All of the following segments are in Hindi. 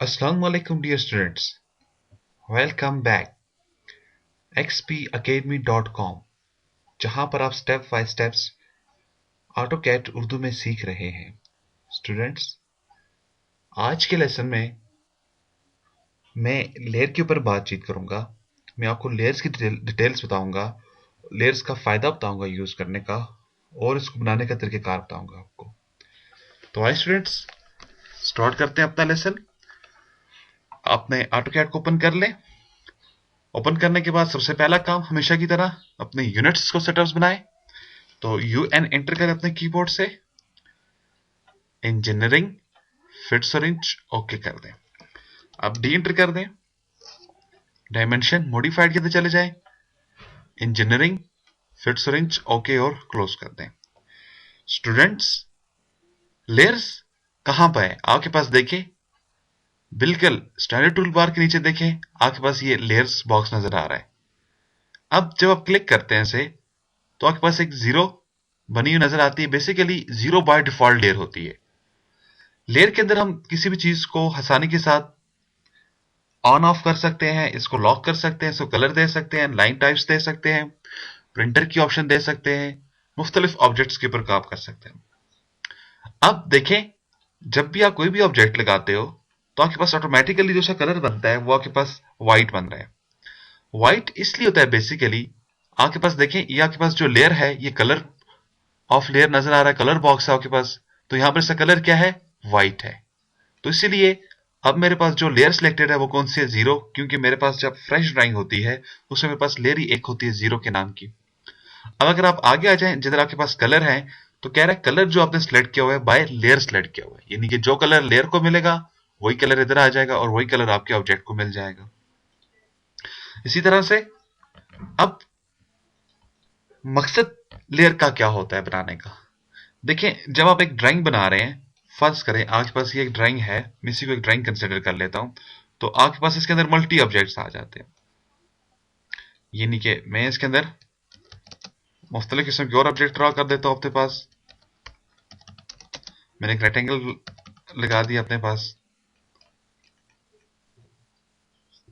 Assalamu alaikum dear students. Welcome back. xpacademy.com जहां पर आप step by steps AutoCAD Urdu में सीख रहे हैं। स्टूडेंट्स, आज के लेसन में मैं लेयर के ऊपर बातचीत करूंगा। मैं आपको लेयर्स की डिटेल्स बताऊंगा, लेयर्स का फायदा बताऊंगा यूज करने का, और इसको बनाने का तरीकेकार बताऊंगा आपको। तो आइए स्टूडेंट्स, स्टार्ट करते हैं अपना लेसन। आपने ऑटोकैड को ओपन कर लें। ओपन करने के बाद सबसे पहला काम हमेशा की तरह अपने यूनिट्स को सेटअप्स बनाएं। तो UN एंटर करें अपने कीबोर्ड से, इंजीनियरिंग, फिट्स और इंच ओके कर दें। अब डी एंटर कर दें, डायमेंशन मॉडिफाइड के अंदर चले जाएं, इंजीनियरिंग, फिट्स और इंच ओके और क्लोज कर दें। स्टूडेंट्स, लेयर्स कहां पर है आपके पास? देखें, बिल्कुल स्टैंडर्ड टूल बार के नीचे देखें, आपके पास ये लेयर्स बॉक्स नजर आ रहा है। अब जब आप क्लिक करते हैं इसे, तो आपके पास एक जीरो बनी हुई नजर आती है। Basically zero by default layer होती है। लेयर के अंदर हम किसी भी चीज को आसानी के साथ ऑन ऑफ कर सकते हैं, इसको लॉक कर सकते हैं, इसको कलर दे सकते हैं, लाइन टाइप्स दे सकते हैं, प्रिंटर की ऑप्शन दे सकते हैं, मुख्तलिफ ऑब्जेक्ट्स के ऊपर काम कर सकते हैं। अब देखें, जब भी आप कोई भी ऑब्जेक्ट लगाते हो तो आपके पास ऑटोमेटिकली जो सा कलर बनता है वो आपके पास व्हाइट बन रहा है। व्हाइट इसलिए होता है, बेसिकली आपके पास देखें, ये आपके पास जो लेयर है ये कलर ऑफ लेयर नजर आ रहा है, कलर बॉक्स है आपके पास। तो यहां पर इसका कलर क्या है? व्हाइट है। तो इसीलिए अब मेरे पास जो लेयर सिलेक्टेड है वो कौन सी है? जीरो। क्योंकि मेरे पास जब फ्रेश ड्राइंग होती है उसमें मेरे पास लेयर ही एक होती है जीरो के नाम की। अब अगर आप आगे आ जाएं, जिधर आपके पास कलर है, तो कह रहा है कलर जो आपने सिलेक्ट किया हुआ है बाय लेयर सिलेक्ट किया हुआ है, यानी कि जो कलर लेयर को मिलेगा वही कलर इधर आ जाएगा और वही कलर आपके ऑब्जेक्ट को मिल जाएगा। इसी तरह से अब मकसद लेयर का क्या होता है बनाने का? देखें, जब आप एक ड्राइंग बना रहे हैं, फर्ज करें आपके पास ये एक ड्राइंग है, मैं इसी को एक ड्राइंग कंसिडर कर लेता हूं। तो आपके पास इसके अंदर मल्टी ऑब्जेक्ट्स आ जाते हैं, यानी कि मैं इसके अंदर मुख्तलिफ किस्म के और ऑब्जेक्ट ड्रॉ कर देता हूं अपने पास। मैंने एक रेक्टेंगल लगा दिया अपने पास,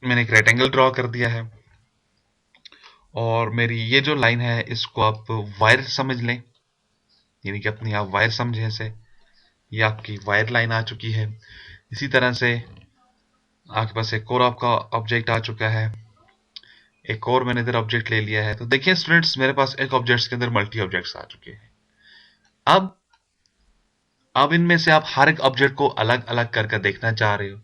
मैंने एक रेक्टेंगल ड्रॉ कर दिया है, और मेरी ये जो लाइन है इसको आप वायर समझ लें, यानी कि अपनी आप वायर समझें इसे। ये आपकी वायर लाइन आ चुकी है। इसी तरह से आपके पास एक और आपका ऑब्जेक्ट आ चुका है, एक और मैंने इधर ऑब्जेक्ट ले लिया है। तो देखिए स्टूडेंट्स, मेरे पास एक ऑब्जेक्ट्स के अंदर मल्टी ऑब्जेक्ट्स आ चुके हैं। अब इनमें से आप हर एक ऑब्जेक्ट को अलग अलग करके देखना चाह रहे हो,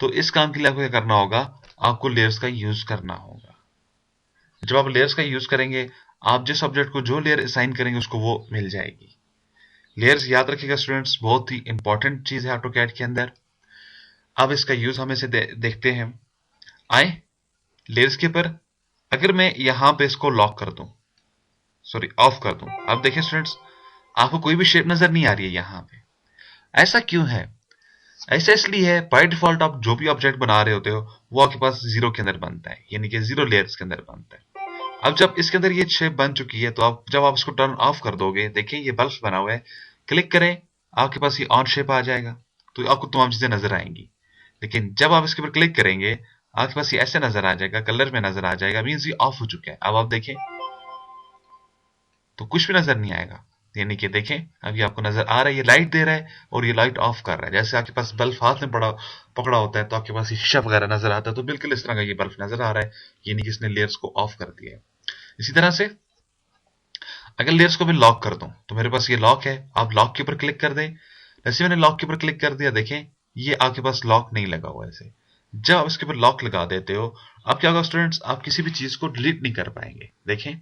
तो इस काम के लिए आपको क्या करना होगा? आपको लेयर्स का यूज करना होगा। जब आप लेयर्स का यूज करेंगे, आप जिस ऑब्जेक्ट को जो लेयर असाइन करेंगे उसको वो मिल जाएगी। लेयर्स याद रखिएगा स्टूडेंट्स, बहुत ही इंपॉर्टेंट चीज है ऑटोकैड के अंदर। अब इसका यूज हम इसे देखते हैं। आए लेयर्स के ऊपर, अगर मैं यहां पे इसको लॉक कर दूं, सॉरी ऑफ कर दूं, अब देखिए स्टूडेंट्स, आपको कोई भी शेप नजर नहीं आ रही है यहां पे। ऐसा क्यों है? ऐसा इसलिए है, बाय डिफॉल्ट आप जो भी ऑब्जेक्ट बना रहे होते हो वो आपके पास जीरो के अंदर बनता है, यानी कि जीरो लेयर्स के अंदर बनता है। अब जब इसके अंदर ये शेप बन चुकी है, तो आप जब आप इसको टर्न ऑफ कर दोगे, देखिए ये बल्ब बना हुआ है, क्लिक करें, आपके पास ये ऑन शेप आ जाएगा, तो आपको तमाम चीजें नजर आएंगी। लेकिन जब आप इसके ऊपर क्लिक करेंगे, आपके पास ये ऐसे नजर आ जाएगा, कलर में नजर आ जाएगा, मीन्स ये ऑफ हो चुका है। अब आप देखें तो कुछ भी नजर नहीं आएगा, यानी कि देखें अभी आपको नजर आ रहा है, ये लाइट दे रहा है और ये लाइट ऑफ कर रहा है। जैसे आपके पास बल्ब हाथ में पकड़ा होता है तो आपके पास ये शीशा वगैरह नजर आता है, तो बिल्कुल इस तरह का ये बल्ब नजर आ रहा है, यानी कि इसने लेयर्स को ऑफ कर दिया है। इसी तरह से अगर लेयर्स को मैं लॉक कर दूं, तो मेरे पास ये लॉक है, आप लॉक के ऊपर क्लिक कर दें। जैसे मैंने लॉक के ऊपर क्लिक कर दिया, देखें ये आपके पास लॉक नहीं लगा हुआ। ऐसे जब आप इसके ऊपर लॉक लगा देते हो, अब क्या होगा स्टूडेंट्स, आप किसी भी चीज को डिलीट नहीं कर पाएंगे। देखें,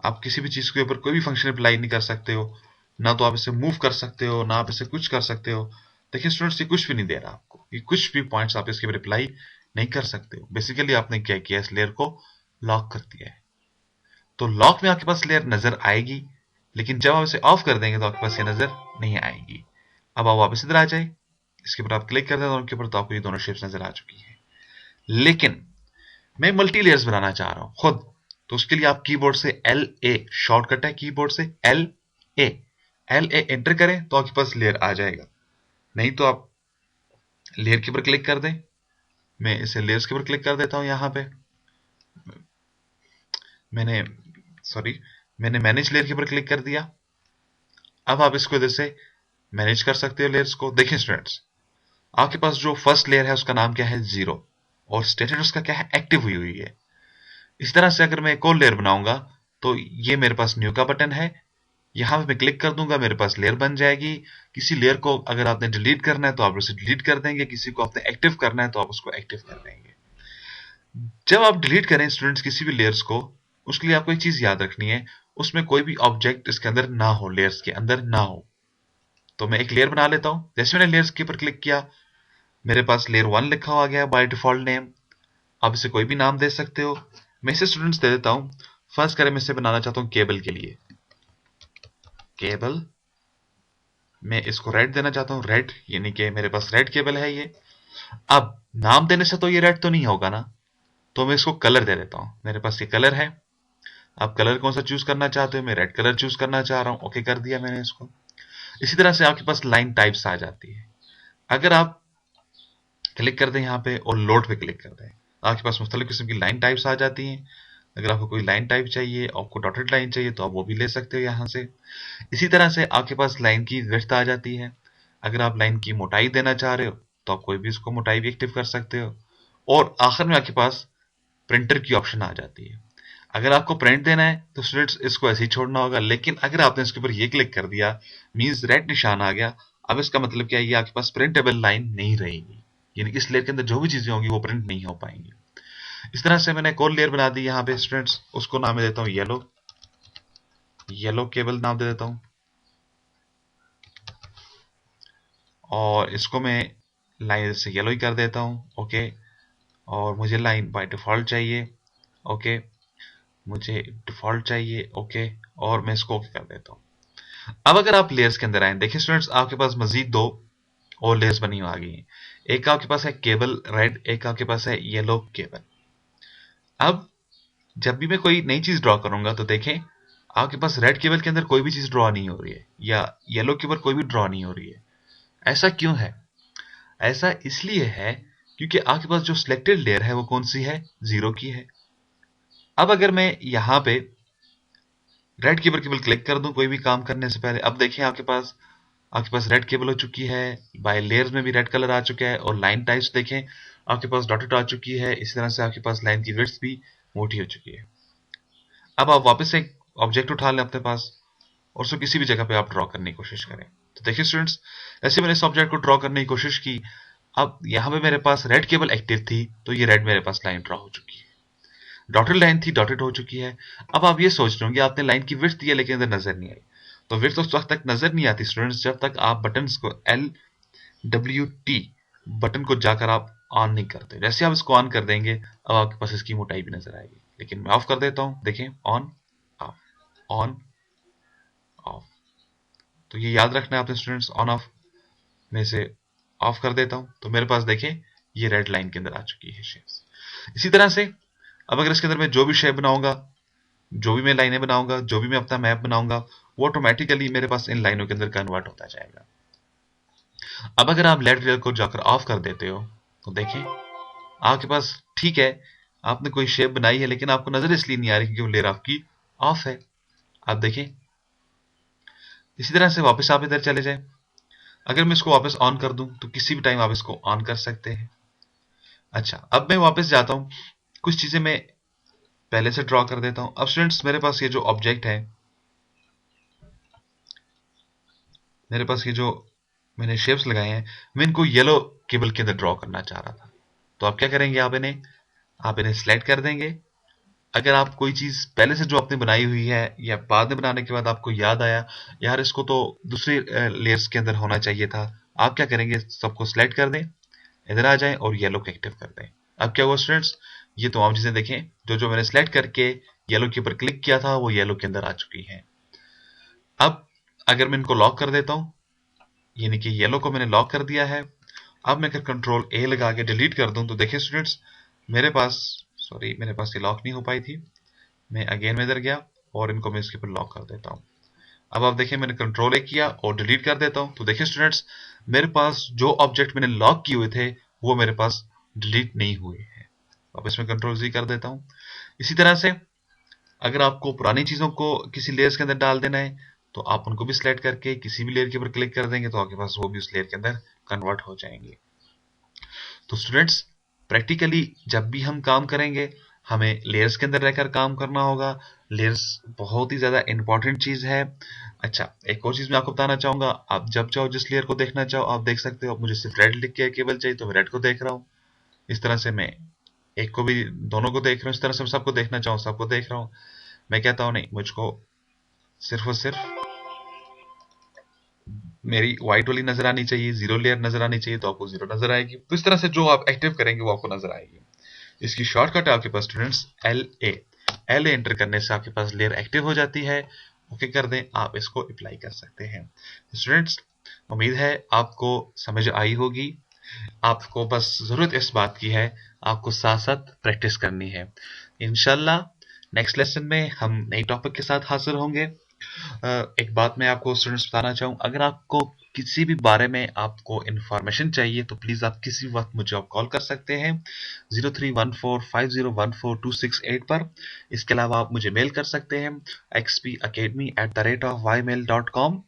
आप किसी भी चीज के ऊपर कोई भी फंक्शन अप्लाई नहीं कर सकते हो, ना तो आप इसे मूव कर सकते हो, ना आप इसे कुछ कर सकते हो। देखिए स्टूडेंट्स, ये कुछ भी नहीं दे रहा आपको, ये कुछ भी पॉइंट्स आप इसके ऊपर अप्लाई नहीं कर सकते हो। बेसिकली आपने क्या किया, इस लेयर को लॉक कर दिया है। तो लॉक में आपके पास लेयर नजर आएगी, लेकिन जब आप इसे ऑफ कर देंगे तो आपके पास ये नजर नहीं आएगी। अब आप वापस इधर आ जाए, इसके ऊपर आप क्लिक कर दें दोनों के ऊपर, तो आपको ये दोनों शेप्स नजर आ चुकी है। लेकिन मैं मल्टी लेयर्स बनाना चाह रहा हूं खुद, तो उसके लिए आप कीबोर्ड से LA, शॉर्टकट है कीबोर्ड से LA, LA एंटर करें तो आपके पास लेयर आ जाएगा, नहीं तो आप लेयर के ऊपर क्लिक कर दें। मैं इसे लेयर्स के ऊपर क्लिक कर देता हूं। यहां पे मैंने सॉरी मैंने मैनेज लेयर के ऊपर क्लिक कर दिया। अब आप इसको इधर से मैनेज कर सकते हो लेयर्स को। देखिए स्टूडेंट्स, आपके पास जो फर्स्ट लेयर है उसका नाम क्या है, 0, और स्टेटस उसका क्या है, एक्टिव हुई हुई है। इस तरह से अगर मैं एक और लेयर बनाऊंगा तो ये मेरे पास न्यू का बटन है, यहां पे मैं क्लिक कर दूंगा, मेरे पास लेयर बन जाएगी। किसी लेयर को अगर आपने डिलीट करना है तो आप उसे डिलीट कर देंगे, किसी को आपने एक्टिव करना है तो आप उसको एक्टिव कर देंगे। जब आप डिलीट करें स्टूडेंट्स किसी भी लेयर्स को, उसके लिए आपको एक चीज याद रखनी है, उसमें कोई भी ऑब्जेक्ट इसके अंदर ना हो, लेयर्स के अंदर ना हो। तो मैं एक लेयर बना लेता हूं। जैसे मैंने लेयर्स के ऊपर क्लिक किया, मेरे पास लेयर 1 लिखा हुआ गया बाय डिफॉल्ट नेम। आप इसे कोई भी नाम दे सकते हो। मैं इसे स्टूडेंट्स दे देता हूं, फर्स्ट करें मैं इसे बनाना चाहता हूं केबल के लिए, केबल। मैं इसको रेड देना चाहता हूं, रेड, यानी कि मेरे पास रेड केबल है ये। अब नाम देने से तो ये रेड तो नहीं होगा ना, तो मैं इसको कलर दे देता हूं। मेरे पास ये कलर है। आप कलर कौन सा चूज करना चाहते हो, मैं रेड कलर चूज करना चाह रहा हूं। ओके कर दिया मैंने इसको। इसी तरह से आपके पास लाइन टाइप्स आ जाती है। अगर आप क्लिक कर दें यहाँ पे और लोड पे क्लिक कर दें, आपके पास मुख्तलिफ किस्म की लाइन टाइप्स आ जाती हैं। अगर आपको कोई लाइन टाइप चाहिए, आपको डॉटेड लाइन चाहिए, तो आप वो भी ले सकते हो यहाँ से। इसी तरह से आपके पास लाइन की विड्थ आ जाती है। अगर आप लाइन की मोटाई देना चाह रहे हो तो आप कोई भी इसको मोटाई भी एक्टिव कर सकते हो। और आखिर में आपके पास प्रिंटर की ऑप्शन आ जाती है। अगर आपको प्रिंट देना है तो स्टूडेंट्स इसको ऐसे ही छोड़ना होगा, लेकिन अगर आपने इसके ऊपर ये क्लिक कर दिया, मींस रेड निशान आ गया, अब इसका मतलब क्या है, ये आपके पास प्रिंटेबल लाइन नहीं रहेगी, यानी इस लेयर के अंदर जो भी चीजें होंगी वो प्रिंट नहीं हो पाएंगी। इस तरह से मैंने एक और लेयर बना दी यहाँ पे स्टूडेंट्स, उसको नाम दे देता हूँ येलो, येलो केबल नाम दे देता हूँ। और इसको मैं लाइन से येलो ही कर देता हूँ। ओके, और मुझे लाइन बाय डिफॉल्ट चाहिए। ओके, मुझे डिफॉल्ट चाहिए। ओके, और मैं इसको ओके कर देता हूँ। अब अगर आप लेयर्स के अंदर आए, देखिए स्टूडेंट्स, आपके पास मजीद दो और लेयर्स बनी हुई आ गई हैं। एक आपके पास है केबल रेड, एक आपके पास है येलो केबल। अब जब भी मैं कोई नई चीज ड्रॉ करूंगा तो देखें, आपके पास रेड केबल के अंदर कोई भी चीज ड्रॉ नहीं हो रही है, या येलो के ऊपर कोई भी ड्रॉ नहीं हो रही है। ऐसा क्यों है? ऐसा इसलिए है क्योंकि आपके पास जो सिलेक्टेड लेयर है वो कौन सी है, 0 की है। अब अगर मैं यहां पे रेड केबल केवल क्लिक कर दूं कोई भी काम करने से पहले, अब देखिए आपके पास रेड केबल हो चुकी है, बाय लेयर्स में भी रेड कलर आ चुका है, और लाइन टाइप्स देखें आपके पास डॉटेड आ चुकी है। इसी तरह से आपके पास लाइन की विड्थ भी मोटी हो चुकी है। अब आप वापस से एक ऑब्जेक्ट उठा लें अपने पास और उसको किसी भी जगह पे आप ड्रॉ करने की कोशिश करें। तो देखिए स्टूडेंट्स, ऐसे मैंने इस ऑब्जेक्ट को ड्रॉ करने की कोशिश की। अब यहां पे मेरे पास रेड केबल एक्टिव थी, तो ये रेड मेरे पास लाइन ड्रॉ हो चुकी है। डॉटेड लाइन थी, डॉटेड हो चुकी है। अब आप ये सोच रहे होंगे आपने लाइन की विड्थ दी है लेकिन अंदर नजर नहीं आई। तो विड्थ उस वक्त तक नजर नहीं आती स्टूडेंट्स जब तक आप बटन को LWT बटन को जाकर आप ऑन नहीं करते। जैसे आप इसको ऑन कर देंगे, अब आपके पास इसकी मोटाई भी नजर आएगी। लेकिन मैं ऑफ कर देता हूं, देखें, ऑन ऑफ, ऑन ऑफ। तो ये याद रखना है आपने स्टूडेंट्स, ऑन ऑफ। मैं इसे ऑफ कर देता हूं तो मेरे पास देखें ये रेड लाइन के अंदर आ चुकी है शेप्स। इसी तरह से अब अगर इसके अंदर मैं जो भी शेप बनाऊंगा, जो भी मैं लाइनें बनाऊंगा, जो भी मैं अपना मैप बनाऊंगा, वो ऑटोमेटिकली मेरे पास इन लाइनों के अंदर कन्वर्ट होता जाएगा। अब अगर आप लेफ्ट लेयर को जाकर ऑफ कर देते हो तो देखें आपके पास, ठीक है, आपने कोई शेप बनाई है लेकिन आपको नजर इसलिए नहीं आ रही क्योंकि वो लेयर आपकी ऑफ है। आप देखें, इसी तरह से वापस आप इधर चले जाएं। अगर मैं इसको वापस ऑन कर दूं तो किसी भी टाइम आप इसको ऑन कर सकते हैं। अच्छा, अब मैं वापस जाता हूं, कुछ चीजें मैं पहले से ड्रॉ कर देता हूं। अब स्टूडेंट्स, मेरे पास ये जो ऑब्जेक्ट है, मेरे पास ये जो मैंने शेप्स लगाए हैं, मैं इनको येलो केबल के अंदर ड्रॉ करना चाह रहा था। तो आप क्या करेंगे, आप इन्हें सिलेक्ट कर देंगे। अगर आप कोई चीज पहले से जो आपने बनाई हुई है या बाद में बनाने के बाद आपको याद आया यार इसको तो दूसरी लेयर्स के अंदर होना चाहिए था, आप क्या करेंगे, सबको सिलेक्ट कर दें, इधर आ जाएं और येलो को एक्टिव कर दें। अब क्या हुआ स्टूडेंट्स, ये तमाम चीजें देखें जो जो मैंने सिलेक्ट करके येलो के ऊपर क्लिक किया था वो येलो के अंदर आ चुकी हैं। अब अगर मैं इनको लॉक कर देता हूं, यानी कि येलो को मैंने लॉक कर दिया है, अब मैं अगर कंट्रोल A लगा के डिलीट कर दूं तो देखिए स्टूडेंट्स, मेरे पास, सॉरी, मेरे पास ये लॉक नहीं हो पाई थी। मैं अगेन में इधर गया और इनको मैं इसके ऊपर लॉक कर देता हूं। अब आप देखिए मैंने कंट्रोल ए किया और डिलीट कर देता हूं, तो देखिए स्टूडेंट्स मेरे पास जो ऑब्जेक्ट मैंने लॉक किए हुए थे वो मेरे पास डिलीट नहीं हुए हैं। अब इसमें कंट्रोल जी कर देता हूं। इसी तरह से अगर आपको पुरानी चीजों को किसी लेयर्स के अंदर डाल देना है तो आप उनको भी सिलेक्ट करके किसी भी लेयर के ऊपर क्लिक कर देंगे तो आपके पास वो भी उस लेयर के अंदर कन्वर्ट हो जाएंगे। तो स्टूडेंट्स प्रैक्टिकली जब भी हम काम करेंगे हमें लेयर्स के अंदर रहकर काम करना होगा। लेयर्स बहुत ही ज्यादा इंपॉर्टेंट चीज है। अच्छा, एक और चीज मैं आपको बताना चाहूंगा, आप जब चाहो जिस लेयर को देखना चाहो आप देख सकते हो। अब मुझे सिर्फ रेड लिख के केवल चाहिए तो मैं रेड को देख रहा हूँ। इस तरह से मैं एक को भी दोनों को देख रहा हूँ। इस तरह से मैं सबको देखना चाहूँ सबको देख रहा हूँ। मैं कहता हूँ नहीं, मुझको सिर्फ और सिर्फ मेरी व्हाइट वाली नजर आनी चाहिए, जीरो लेयर नजर आनी चाहिए, तो आपको जीरो नजर आएगी। तो इस तरह से जो आप एक्टिव करेंगे वो आपको नजर आएगी। इसकी शॉर्टकट है आपके पास स्टूडेंट्स एल ए एंटर करने से आपके पास लेयर एक्टिव हो जाती है। ओके कर दें, आप इसको अप्लाई कर सकते हैं। स्टूडेंट्स उम्मीद है आपको समझ आई होगी। आपको बस जरूरत इस बात की है, आपको साथ साथ प्रैक्टिस करनी है। इंशाल्लाह नेक्स्ट लेसन में हम नई टॉपिक के साथ हाजिर होंगे। एक बात मैं आपको स्टूडेंट्स बताना चाहूँ, अगर आपको किसी भी बारे में आपको इन्फॉर्मेशन चाहिए तो प्लीज आप किसी वक्त मुझे आप कॉल कर सकते हैं 0314501426 पर। इसके अलावा आप मुझे मेल कर सकते हैं xpacademy@ymail.com।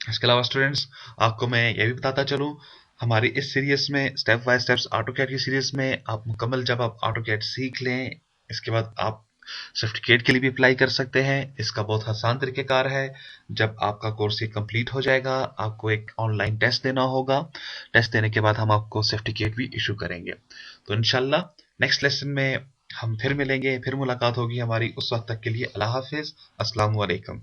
इसके अलावा स्टूडेंट्स आपको मैं ये भी बताता चलूँ, हमारी इस सीरीज में स्टेप बाय स्टेप्स ऑटोकैड की सीरीज में आप मुकम्मल जब आप ऑटोकैड सीख लें इसके बाद आप सर्टिफिकेट के लिए भी अप्लाई कर सकते हैं। इसका बहुत आसान तरीकेकार है। जब आपका कोर्स कंप्लीट हो जाएगा आपको एक ऑनलाइन टेस्ट देना होगा। टेस्ट देने के बाद हम आपको सर्टिफिकेट भी इशू करेंगे। तो इंशाल्लाह नेक्स्ट लेसन में हम फिर मिलेंगे, फिर मुलाकात होगी हमारी। उस वक्त तक के लिए अल्लाह हाफिज, अस्सलाम वालेकुम।